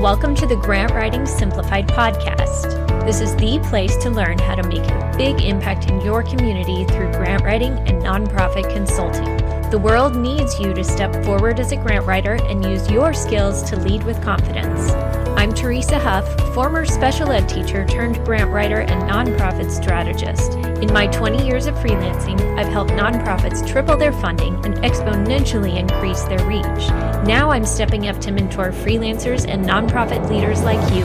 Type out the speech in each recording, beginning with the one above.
Welcome to the Grant Writing Simplified podcast. This is the place to learn how to make a big impact in your community through grant writing and nonprofit consulting. The world needs you to step forward as a grant writer and use your skills to lead with confidence. I'm Teresa Huff, former special ed teacher turned grant writer and nonprofit strategist. In my 20 years of freelancing, I've helped nonprofits triple their funding and exponentially increase their reach. Now I'm stepping up to mentor freelancers and nonprofit leaders like you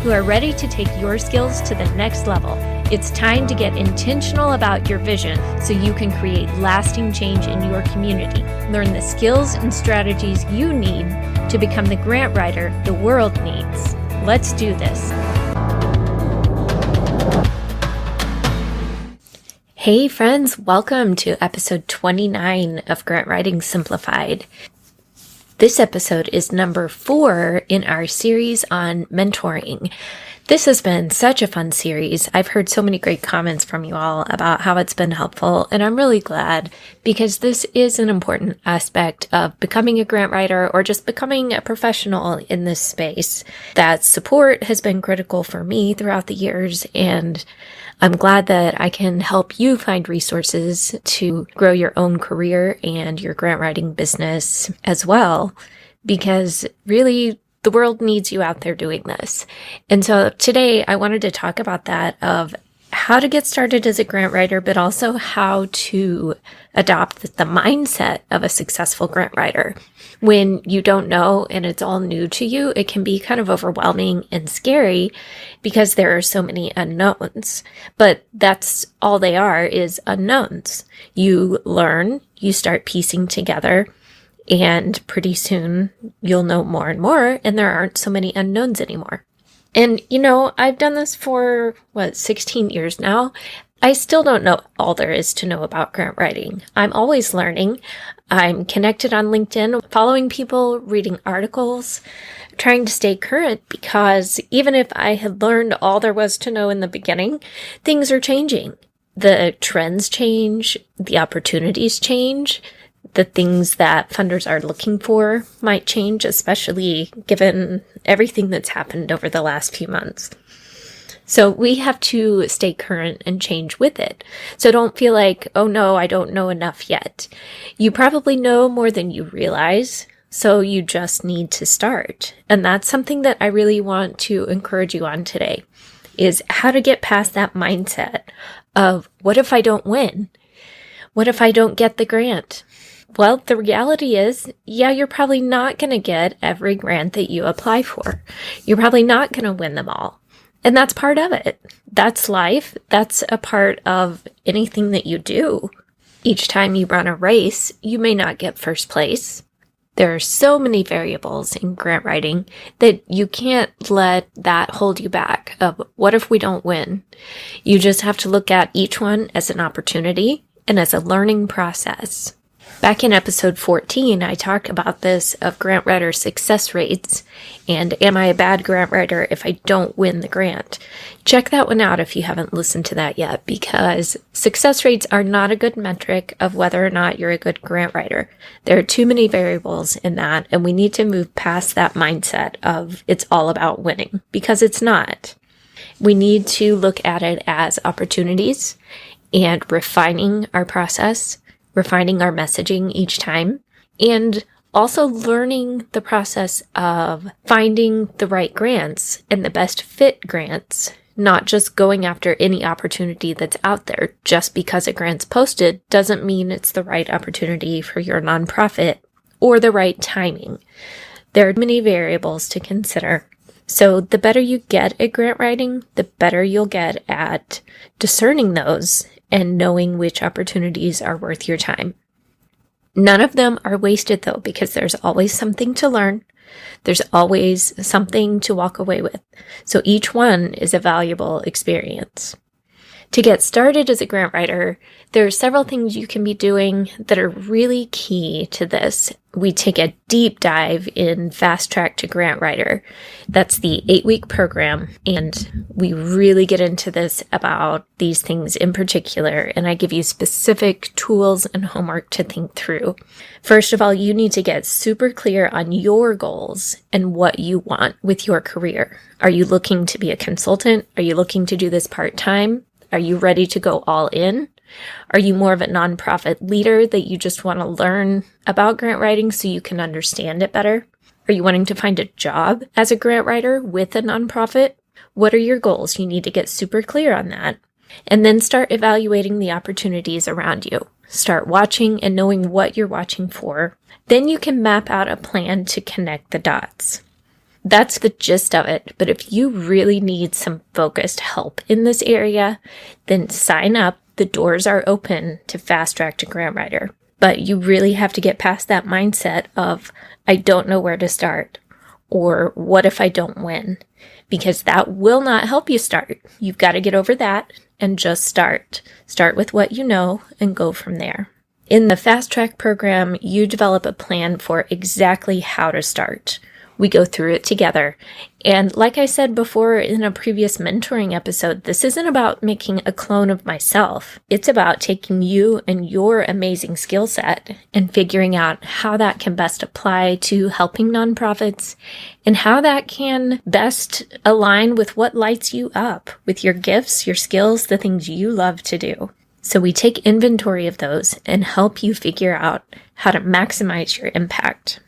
who are ready to take your skills to the next level. It's time to get intentional about your vision so you can create lasting change in your community. Learn the skills and strategies you need to become the grant writer the world needs. Let's do this. Hey friends, welcome to episode 29 of Grant Writing Simplified. This episode is number 4 in our series on mentoring. This has been such a fun series. I've heard so many great comments from you all about how it's been helpful, and I'm really glad because this is an important aspect of becoming a grant writer or just becoming a professional in this space. That support has been critical for me throughout the years, and I'm glad that I can help you find resources to grow your own career and your grant writing business as well, because really the world needs you out there doing this. And so today I wanted to talk about that, of how to get started as a grant writer, but also how to adopt the mindset of a successful grant writer. When you don't know and it's all new to you, it can be kind of overwhelming and scary because there are so many unknowns. But that's all they are, is unknowns. You learn, you start piecing together, and pretty soon you'll know more and more, and there aren't so many unknowns anymore. And, I've done this for, 16 years now. I still don't know all there is to know about grant writing. I'm always learning. I'm connected on LinkedIn, following people, reading articles, trying to stay current, because even if I had learned all there was to know in the beginning, things are changing. The trends change, the opportunities change. The things that funders are looking for might change, especially given everything that's happened over the last few months. So we have to stay current and change with it. So don't feel like, oh no, I don't know enough yet. You probably know more than you realize, so you just need to start. And that's something that I really want to encourage you on today, is how to get past that mindset of, what if I don't win? What if I don't get the grant? Well, the reality is, you're probably not going to get every grant that you apply for. You're probably not going to win them all. And that's part of it. That's life. That's a part of anything that you do. Each time you run a race, you may not get first place. There are so many variables in grant writing that you can't let that hold you back of, what if we don't win? You just have to look at each one as an opportunity and as a learning process. Back in episode 14, I talked about this, of grant writer success rates, and am I a bad grant writer if I don't win the grant? Check that one out if you haven't listened to that yet, because success rates are not a good metric of whether or not you're a good grant writer. There are too many variables in that, and we need to move past that mindset of it's all about winning, because it's not. We need to look at it as opportunities and refining our process, refining our messaging each time, and also learning the process of finding the right grants and the best fit grants, not just going after any opportunity that's out there. Just because a grant's posted doesn't mean it's the right opportunity for your nonprofit or the right timing. There are many variables to consider. So the better you get at grant writing, the better you'll get at discerning those and knowing which opportunities are worth your time. None of them are wasted though, because there's always something to learn. There's always something to walk away with. So each one is a valuable experience. To get started as a grant writer, there are several things you can be doing that are really key to this. We take a deep dive in Fast Track to Grant Writer. That's the 8-week program, and we really get into this about these things in particular, and I give you specific tools and homework to think through. First of all, you need to get super clear on your goals and what you want with your career. Are you looking to be a consultant? Are you looking to do this part-time? Are you ready to go all in? Are you more of a nonprofit leader that you just want to learn about grant writing so you can understand it better? Are you wanting to find a job as a grant writer with a nonprofit? What are your goals? You need to get super clear on that. And then start evaluating the opportunities around you. Start watching and knowing what you're watching for. Then you can map out a plan to connect the dots. That's the gist of it, but if you really need some focused help in this area, then sign up. The doors are open to Fast Track to Grant Writer. But you really have to get past that mindset of, I don't know where to start, or what if I don't win? Because that will not help you start. You've got to get over that and just start. Start with what you know and go from there. In the Fast Track program, you develop a plan for exactly how to start. We go through it together. And like I said before in a previous mentoring episode, this isn't about making a clone of myself. It's about taking you and your amazing skill set and figuring out how that can best apply to helping nonprofits and how that can best align with what lights you up, with your gifts, your skills, the things you love to do. So we take inventory of those and help you figure out how to maximize your impact.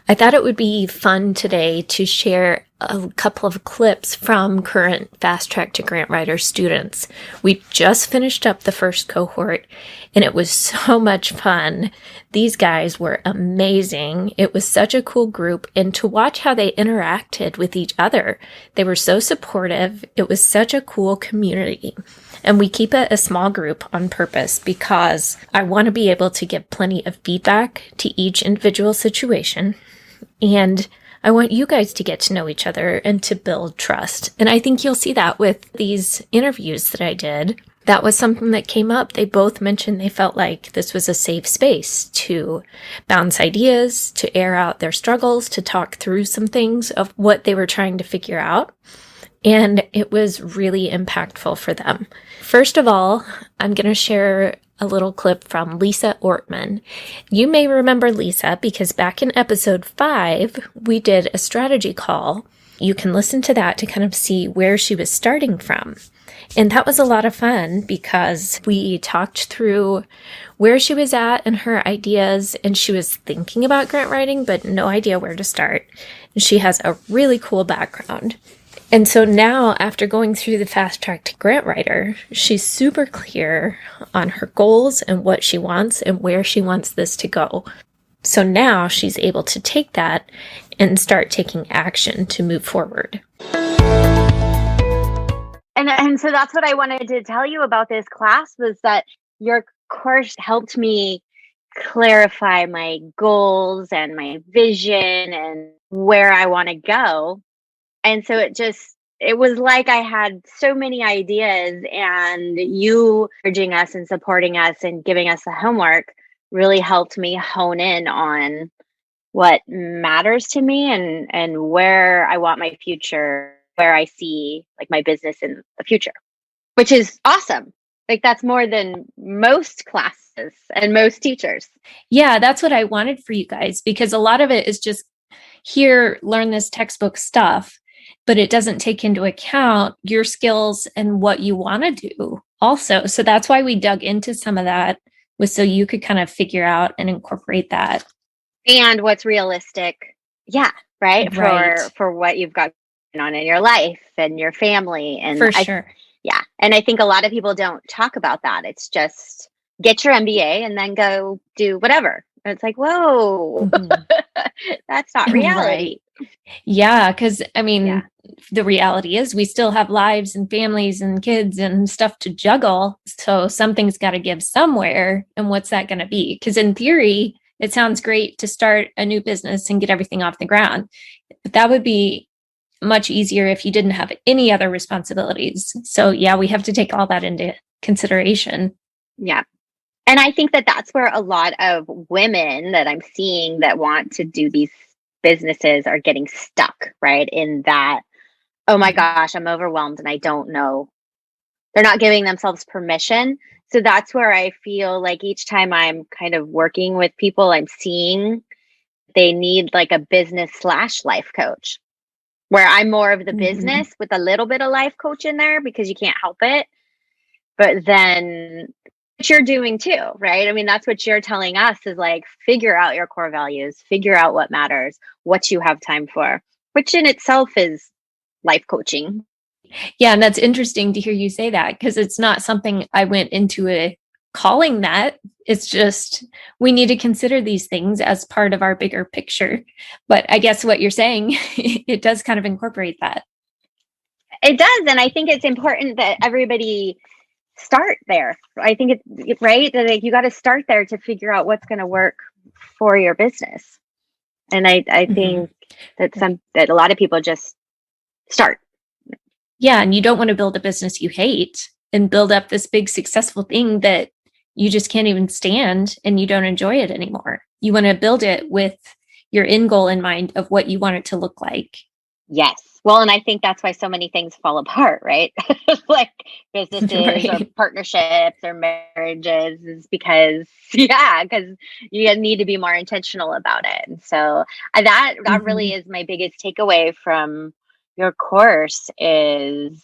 I thought it would be fun today to share a couple of clips from current Fast Track to Grant Writer students. We just finished up the first cohort, and it was so much fun. These guys were amazing. It was such a cool group, and to watch how they interacted with each other, they were so supportive. It was such a cool community. And we keep it a small group on purpose because I want to be able to give plenty of feedback to each individual situation. And I want you guys to get to know each other and to build trust. And I think you'll see that with these interviews that I did. That was something that came up. They both mentioned they felt like this was a safe space to bounce ideas, to air out their struggles, to talk through some things of what they were trying to figure out. And it was really impactful for them. First of all, I'm going to share a little clip from Lisa Ortman. You may remember Lisa because back in episode 5, we did a strategy call. You can listen to that to kind of see where she was starting from. And that was a lot of fun because we talked through where she was at and her ideas, and she was thinking about grant writing, but no idea where to start. And she has a really cool background. And so now, after going through the Fast Track to Grant Writer, she's super clear on her goals and what she wants and where she wants this to go. So now she's able to take that and start taking action to move forward. And so that's what I wanted to tell you about this class was that your course helped me clarify my goals and my vision and where I want to go. And so it was like I had so many ideas, and you urging us and supporting us and giving us the homework really helped me hone in on what matters to me and where I want my future, where I see like my business in the future, which is awesome. Like that's more than most classes and most teachers. Yeah, that's what I wanted for you guys, because a lot of it is just here, learn this textbook stuff, but it doesn't take into account your skills and what you want to do also. So that's why we dug into some of that, was so you could kind of figure out and incorporate that. And what's realistic. Yeah. Right. For what you've got going on in your life and your family. And for sure. Yeah. And I think a lot of people don't talk about that. It's just get your MBA and then go do whatever. And it's like, whoa, that's not reality. Right. Yeah. Because the reality is we still have lives and families and kids and stuff to juggle. So something's got to give somewhere. And what's that going to be? Because in theory, it sounds great to start a new business and get everything off the ground. But that would be much easier if you didn't have any other responsibilities. So yeah, we have to take all that into consideration. Yeah. And I think that that's where a lot of women that I'm seeing that want to do these businesses are getting stuck, right? In that, oh my gosh, I'm overwhelmed and I don't know. They're not giving themselves permission. So that's where I feel like each time I'm kind of working with people, I'm seeing they need like a business/life coach, where I'm more of the business with a little bit of life coach in there because you can't help it. But then what you're doing too, right? I mean, that's what you're telling us is like, figure out your core values, figure out what matters, what you have time for, which in itself is life coaching. Yeah, and that's interesting to hear you say that because it's not something I went into a calling that. It's just we need to consider these things as part of our bigger picture. But I guess what you're saying, it does kind of incorporate that. It does. And I think it's important that everybody start there. I think it's right that like, you got to start there to figure out what's going to work for your business. And I think that a lot of people just start. Yeah. And you don't want to build a business you hate and build up this big successful thing that you just can't even stand and you don't enjoy it anymore. You want to build it with your end goal in mind of what you want it to look like. Yes. Well, and I think that's why so many things fall apart, right? Like businesses or partnerships or marriages is because you need to be more intentional about it. And so that really is my biggest takeaway from your course is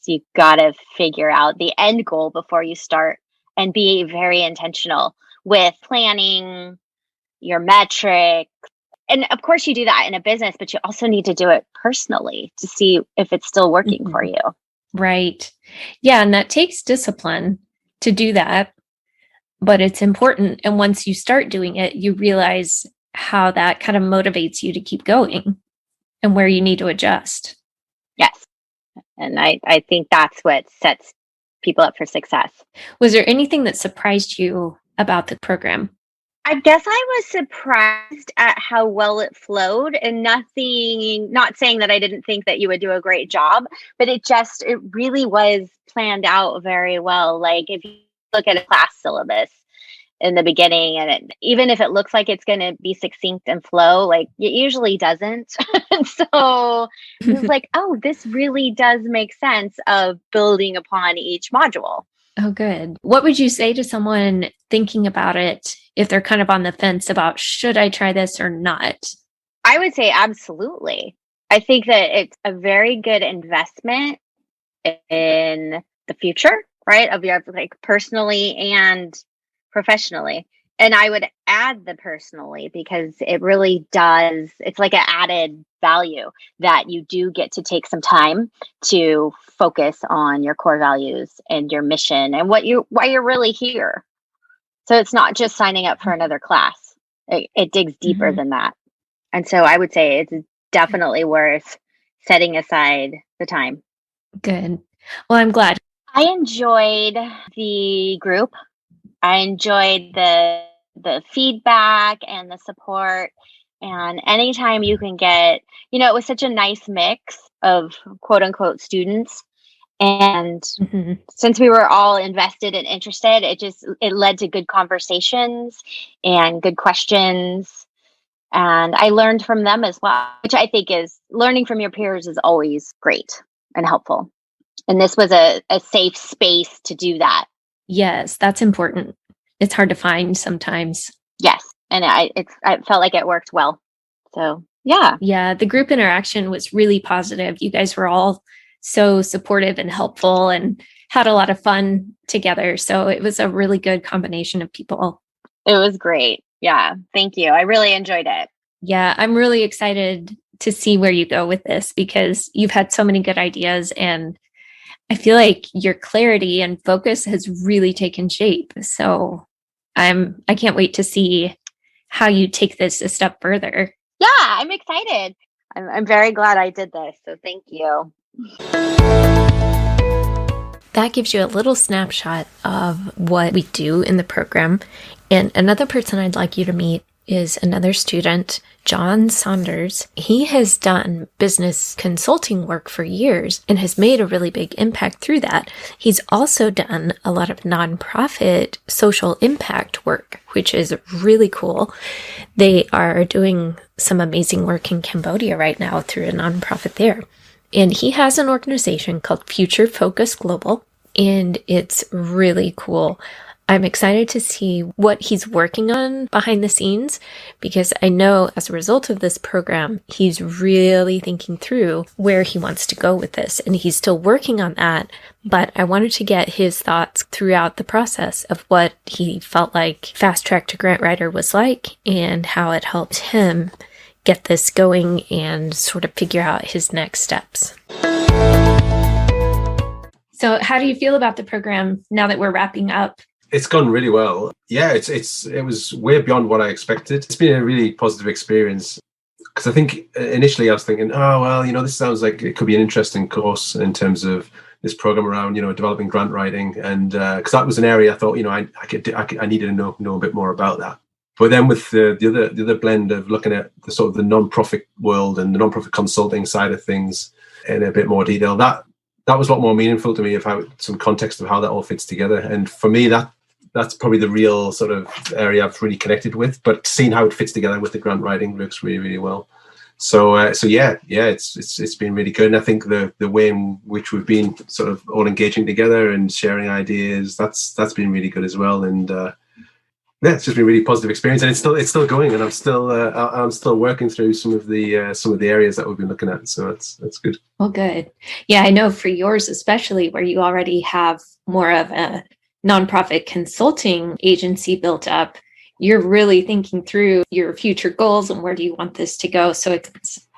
you got to figure out the end goal before you start and be very intentional with planning your metrics. And of course you do that in a business, but you also need to do it personally to see if it's still working for you. Right. Yeah. And that takes discipline to do that, but it's important. And once you start doing it, you realize how that kind of motivates you to keep going and where you need to adjust. Yes. And I think that's what sets people up for success. Was there anything that surprised you about the program? I guess I was surprised at how well it flowed and not saying that I didn't think that you would do a great job, but it really was planned out very well. Like if you look at a class syllabus in the beginning and even if it looks like it's going to be succinct and flow, like it usually doesn't. And so it was like, oh, this really does make sense of building upon each module. Oh, good. What would you say to someone thinking about it if they're kind of on the fence about should I try this or not? I would say absolutely. I think that it's a very good investment in the future, right? Of your like personally and professionally. And I would add the personally because it really does, it's like an added value that you do get to take some time to focus on your core values and your mission and why you're really here. So it's not just signing up for another class. It digs deeper than that. And so I would say it's definitely worth setting aside the time. Good. Well, I'm glad. I enjoyed the group. I enjoyed the feedback and the support. And anytime you can get, it was such a nice mix of quote unquote students. And since we were all invested and interested, it led to good conversations and good questions. And I learned from them as well, which I think is learning from your peers is always great and helpful. And this was a safe space to do that. Yes, that's important. It's hard to find sometimes. Yes. And I felt like it worked well. So, yeah. Yeah, the group interaction was really positive. You guys were all so supportive and helpful and had a lot of fun together. So it was a really good combination of people. It was great. Yeah. Thank you. I really enjoyed it. Yeah, I'm really excited to see where you go with this because you've had so many good ideas and I feel like your clarity and focus has really taken shape. So I can't wait to see how you take this a step further. Yeah, I'm excited. I'm very glad I did this. So thank you. That gives you a little snapshot of what we do in the program. And another person I'd like you to meet is another student, John Saunders. He has done business consulting work for years and has made a really big impact through that. He's also done a lot of nonprofit social impact work, which is really cool. They are doing some amazing work in Cambodia right now through a nonprofit there. And he has an organization called Future Focus Global, and it's really cool. I'm excited to see what he's working on behind the scenes, because I know as a result of this program, he's really thinking through where he wants to go with this, and he's still working on that. But I wanted to get his thoughts throughout the process of what he felt like Fast Track to Grant Writer was like and how it helped him get this going and sort of figure out his next steps. So how do you feel about the program now that we're wrapping up? It's gone really well. Yeah, it was way beyond what I expected. It's been a really positive experience, because I think initially I was thinking, oh, well, this sounds like it could be an interesting course in terms of this program around, developing grant writing. And because that was an area I thought, I needed to know a bit more about that. But then with the other blend of looking at the sort of the non-profit world and the non-profit consulting side of things in a bit more detail, that was a lot more meaningful to me, of how some context of how that all fits together. And for me, that's probably the real sort of area I've really connected with. But seeing how it fits together with the grant writing works really, really well. So yeah, it's been really good. And I think the way in which we've been sort of all engaging together and sharing ideas, that's been really good as well. And it's just been a really positive experience, and it's still going, and I'm still working through some of the areas that we've been looking at. So that's good. Well, good. Yeah, I know for yours especially, where you already have more of a nonprofit consulting agency built up, you're really thinking through your future goals and where do you want this to go. So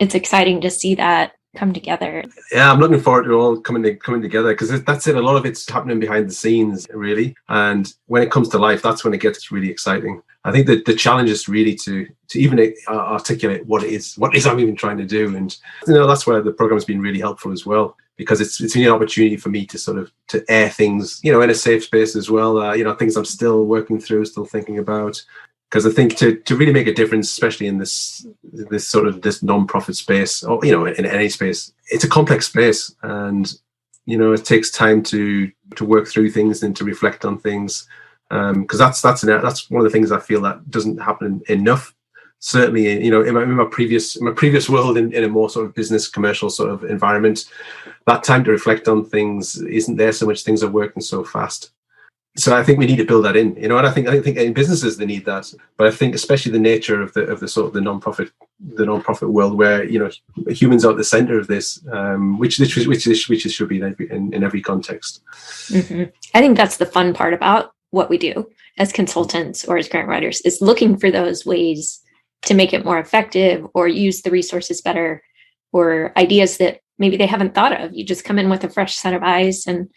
it's exciting to see that come together. Yeah, I'm looking forward to it all coming together, because that's it. A lot of it's happening behind the scenes, really. And when it comes to life, that's when it gets really exciting. I think that the challenge is really to even articulate what it is I'm even trying to do. And that's where the program has been really helpful as well, because it's been an opportunity for me to sort of to air things, in a safe space as well. Things I'm still working through, still thinking about. Because I think to really make a difference, especially in this non-profit space, or in any space, it's a complex space, and it takes time to work through things and to reflect on things. Because that's one of the things I feel that doesn't happen enough. Certainly, in my previous world, in a more sort of business commercial sort of environment, that time to reflect on things isn't there so much. Things are working so fast. So I think we need to build that in, and I think in businesses they need that. But I think especially the nature of the sort of the non-profit world, where humans are at the center of this, which should be in every context. Mm-hmm. I think that's the fun part about what we do as consultants or as grant writers, is looking for those ways to make it more effective or use the resources better, or ideas that maybe they haven't thought of. You just come in with a fresh set of eyes and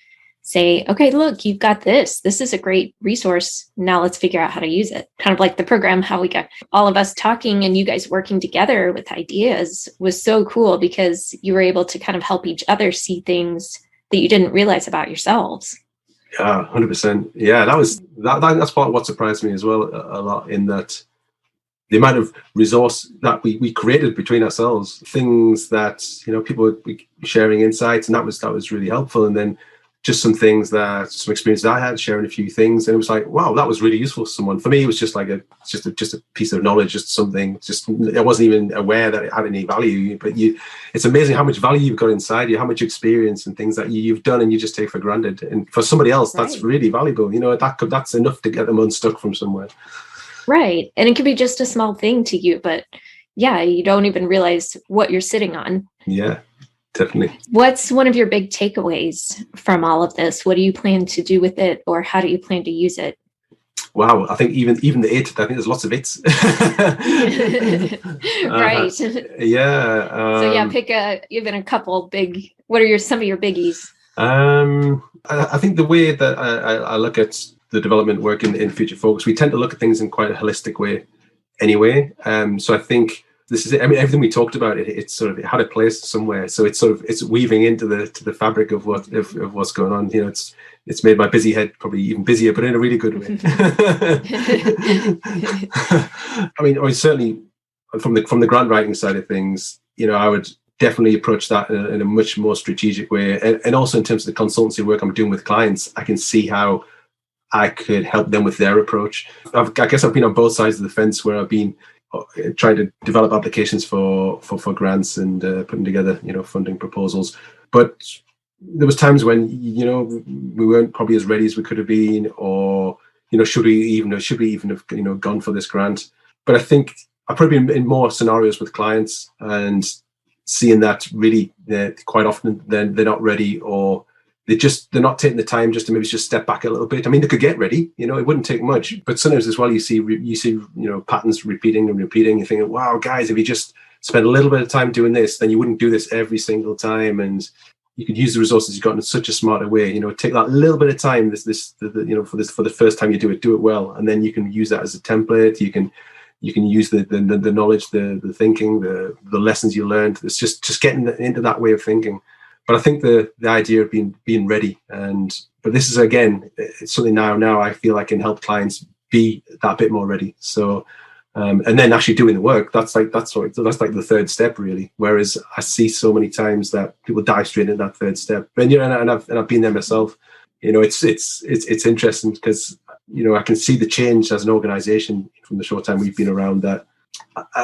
say, okay, look, you've got this. This is a great resource. Now let's figure out how to use it. Kind of like the program, how we got all of us talking and you guys working together with ideas was so cool, because you were able to kind of help each other see things that you didn't realize about yourselves. Yeah, 100%. Yeah, that's part of what surprised me as well a lot, in that the amount of resource that we created between ourselves, things that people would be sharing insights, and that was really helpful. And then just some experiences I had, sharing a few things, and it was like, wow, that was really useful for someone. For me, it was just like a piece of knowledge, just something. Just I wasn't even aware that it had any value. But it's amazing how much value you've got inside you, how much experience and things that you've done and you just take for granted. And for somebody else, that's really valuable. That's enough to get them unstuck from somewhere. Right, and it could be just a small thing to you, but yeah, you don't even realize what you're sitting on. Yeah. Definitely. What's one of your big takeaways from all of this? What do you plan to do with it, or how do you plan to use it? Wow, I think even the it, I think there's lots of it's. Right. Yeah. So yeah, pick even a couple big. What are some of your biggies? I think the way that I look at the development work in Future Focus, we tend to look at things in quite a holistic way anyway. So I think this is it. I mean, everything we talked about, it had a place somewhere. So it's weaving into the fabric of what's going on. It's made my busy head probably even busier, but in a really good way. I mean, certainly from the grant writing side of things, I would definitely approach that in a much more strategic way. And also in terms of the consultancy work I'm doing with clients, I can see how I could help them with their approach. I guess I've been on both sides of the fence, where I've been trying to develop applications for grants and putting together, funding proposals. But there was times when, we weren't probably as ready as we could have been, or, should we even have, gone for this grant? But I think I've probably been in more scenarios with clients and seeing that really quite often they're not ready, or they're not taking the time just to maybe just step back a little bit. I mean, they could get ready, it wouldn't take much, but sometimes as well, you see patterns repeating and repeating. You're thinking, wow, guys, if you just spend a little bit of time doing this, then you wouldn't do this every single time, and you could use the resources you've got in such a smarter way. Take that little bit of time, for the first time you do it well, and then you can use that as a template. You can use the knowledge, the thinking, the lessons you learned. It's just getting into that way of thinking. But I think the idea of being ready, but this is, again, it's something now I feel I can help clients be that bit more ready. So, and then actually doing the work, that's like the third step, really. Whereas I see so many times that people dive straight into that third step, and I've been there myself. It's interesting because I can see the change as an organization from the short time we've been around. That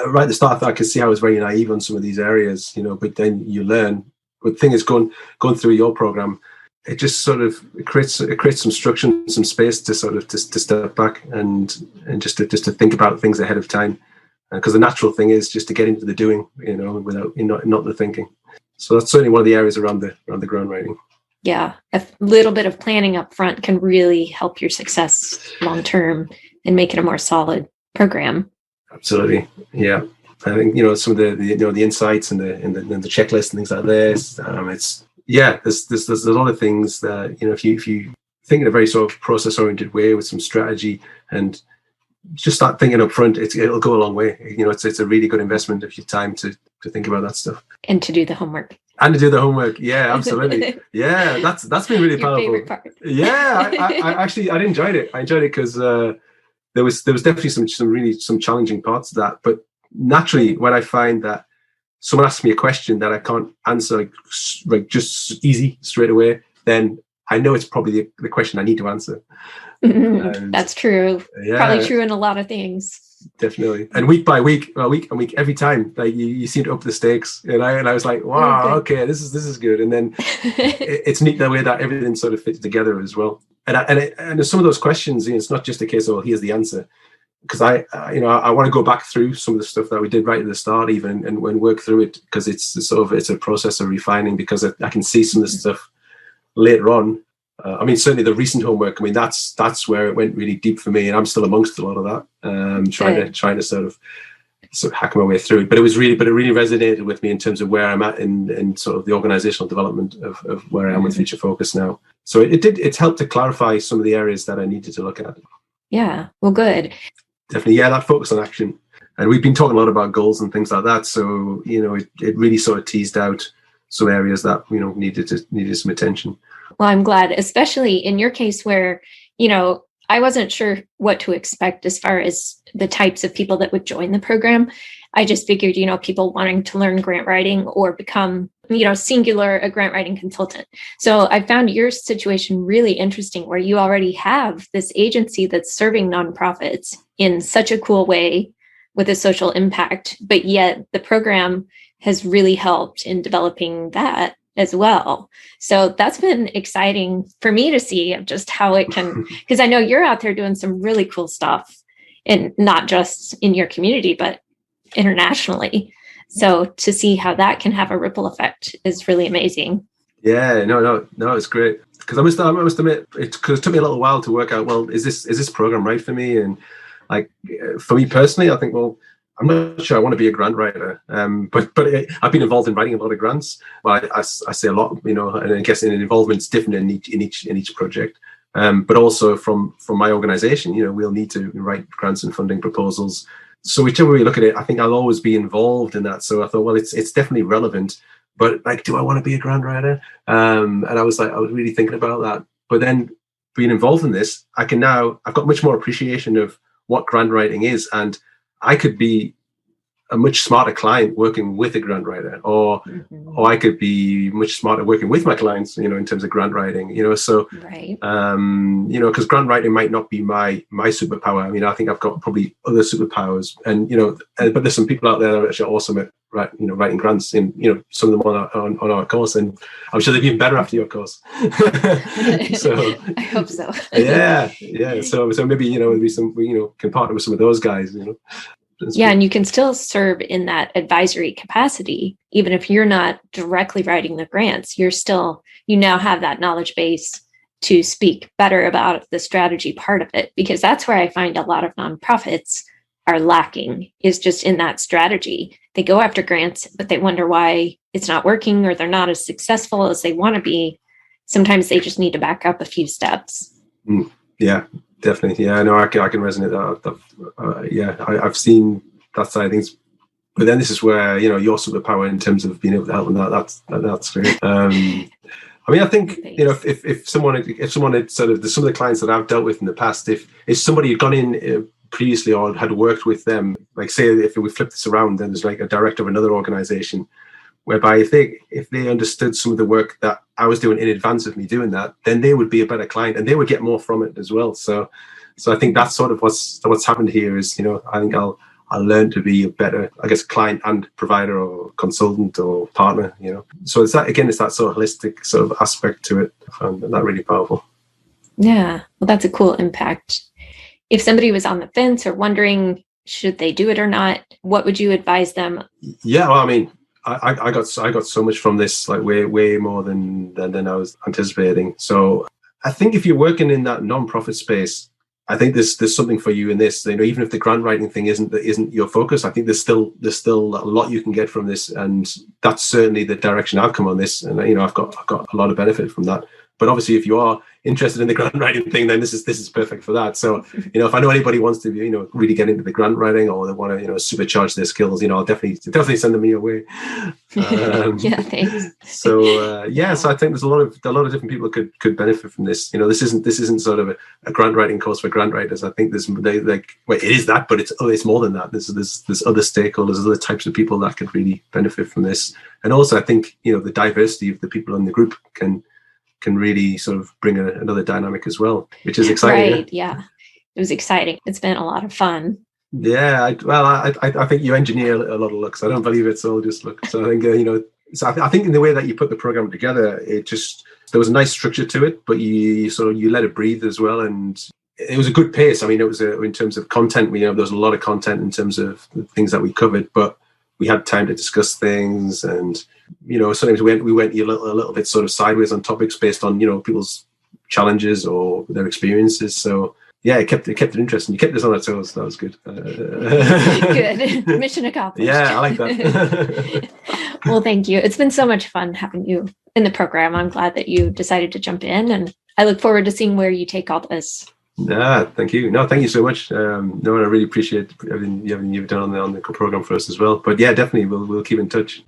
right at the start, I could see I was very naive on some of these areas, but then you learn. But the thing is, going through your program, it just sort of creates some structure and some space to sort of to step back and just to think about things ahead of time, because the natural thing is just to get into the doing, without not the thinking. So that's certainly one of the areas around the grant writing. Yeah, a little bit of planning up front can really help your success long term and make it a more solid program. Absolutely, yeah. I think some of the insights and the checklist and things like this. There's a lot of things that if you think in a very sort of process oriented way with some strategy and just start thinking up front, it'll go a long way. It's a really good investment of your time to think about that stuff and to do the homework. Yeah, absolutely. Yeah, that's been really powerful. Favorite part. Yeah, I enjoyed it. I enjoyed it because there was definitely some challenging parts of that, but naturally, when I find that someone asks me a question that I can't answer like just easy straight away, then I know it's probably the question I need to answer. That's true. Yeah. Probably true in a lot of things. Definitely. And week by week, every time, like you seem to up the stakes, and I was like, wow, okay, this is good. And then it's neat the way that everything sort of fits together as well. And some of those questions, it's not just a case of, here's the answer. Because I want to go back through some of the stuff that we did right at the start, even and work through it, because it's a process of refining. Because I can see some of the stuff later on. Certainly the recent homework. That's where it went really deep for me, and I'm still amongst a lot of that. Trying to sort of hack my way through it. But it really resonated with me in terms of where I'm at in sort of the organizational development of where I am with Future Focus now. So it's helped to clarify some of the areas that I needed to look at. Yeah. Well, good. Definitely, yeah, that focus on action. And we've been talking a lot about goals and things like that. So, it really sort of teased out some areas that, needed some attention. Well, I'm glad, especially in your case where, I wasn't sure what to expect as far as the types of people that would join the program. I just figured, people wanting to learn grant writing or become, singular a grant writing consultant. So I found your situation really interesting, where you already have this agency that's serving nonprofits in such a cool way with a social impact, but yet the program has really helped in developing that as well. So that's been exciting for me to see of just how it can, because I know you're out there doing some really cool stuff, and not just in your community, but internationally. So to see how that can have a ripple effect is really amazing. Yeah, no, it's great. Because I must admit, it took me a little while to work out, well, is this program right for me? And like, for me personally, I think, well, I'm not sure I want to be a grant writer, but I've been involved in writing a lot of grants. Well, I say a lot, and I guess in involvement's different in each project. But also from my organization, we'll need to write grants and funding proposals So whichever way you look at it, I think I'll always be involved in that. So I thought, well, it's definitely relevant, but like, do I want to be a grant writer? And I was really thinking about that. But then being involved in this, I've got much more appreciation of what grant writing is, and I could be a much smarter client working with a grant writer, or I could be much smarter working with my clients, in terms of grant writing, so, right. Because grant writing might not be my superpower. I mean, I think I've got probably other superpowers, and, but there's some people out there that are actually awesome at, writing grants, in, some of them on our course, and I'm sure they'd be even better after your course. So I hope so. yeah. So maybe, maybe some, can partner with some of those guys, Yeah, and you can still serve in that advisory capacity, even if you're not directly writing the grants. You now have that knowledge base to speak better about the strategy part of it, because that's where I find a lot of nonprofits are lacking, is just in that strategy. They go after grants, but they wonder why it's not working, or they're not as successful as they want to be. Sometimes they just need to back up a few steps. Yeah. Definitely, yeah. No, I can resonate that. I've seen that side of things, but then this is where your superpower in terms of being able to help them. That's great. I mean, I think if someone had sort of some of the clients that I've dealt with in the past, if somebody had gone in previously or had worked with them, like say if we flip this around, then there's like a director of another organization, whereby if they understood some of the work that I was doing in advance of me doing that, then they would be a better client and they would get more from it as well. So I think that's sort of what's happened here is, I think I'll learn to be a better, I guess, client and provider or consultant or partner, So it's that sort of holistic sort of aspect to it. I found that really powerful. Yeah, well, that's a cool impact. If somebody was on the fence or wondering, should they do it or not, what would you advise them? Yeah, well, I mean, I got so much from this, like way more than I was anticipating. So I think if you're working in that non-profit space, I think there's something for you in this. Even if the grant writing thing isn't your focus, I think there's still a lot you can get from this, and that's certainly the direction I've come on this. And I've got a lot of benefit from that. But obviously, if you are interested in the grant writing thing, then this is perfect for that. So, if I know anybody wants to, really get into the grant writing, or they want to, supercharge their skills, I'll definitely send them your way. Yeah, thanks. So I think there's a lot of different people could benefit from this. This isn't sort of a grant writing course for grant writers. I think it is that, but it's more than that. There's other stakeholders, other types of people that could really benefit from this. And also, I think the diversity of the people in the group can really sort of bring another dynamic as well, which is exciting. Right, yeah. It was exciting. It's been a lot of fun. Yeah, I think you engineer a lot of looks. I don't believe it's all just luck. So I think, I think in the way that you put the program together, there was a nice structure to it, but you let it breathe as well. And it was a good pace. I mean, it was in terms of content, there was a lot of content in terms of the things that we covered, but we had time to discuss things, and sometimes we went a little bit sort of sideways on topics based on people's challenges or their experiences. So yeah, it kept it interesting. You kept us on our toes. That was good. Good. Mission accomplished. Yeah, I like that. Well, thank you. It's been so much fun having you in the program. I'm glad that you decided to jump in, and I look forward to seeing where you take all this. Thank you. No, thank you so much. I really appreciate everything you've done on the program for us as well. But yeah, definitely, we'll keep in touch.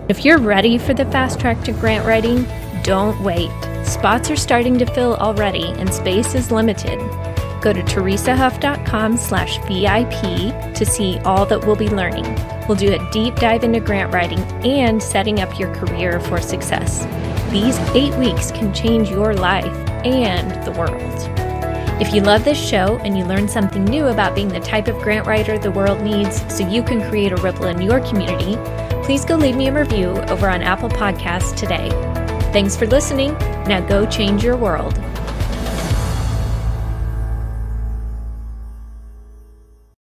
If you're ready for the fast track to grant writing, don't wait. Spots are starting to fill already, and space is limited. Go to teresahuff.com/VIP to see all that we'll be learning. We'll do a deep dive into grant writing and setting up your career for success. These 8 weeks can change your life and the world. If you love this show and you learn something new about being the type of grant writer the world needs so you can create a ripple in your community, please go leave me a review over on Apple Podcasts today. Thanks for listening. Now go change your world.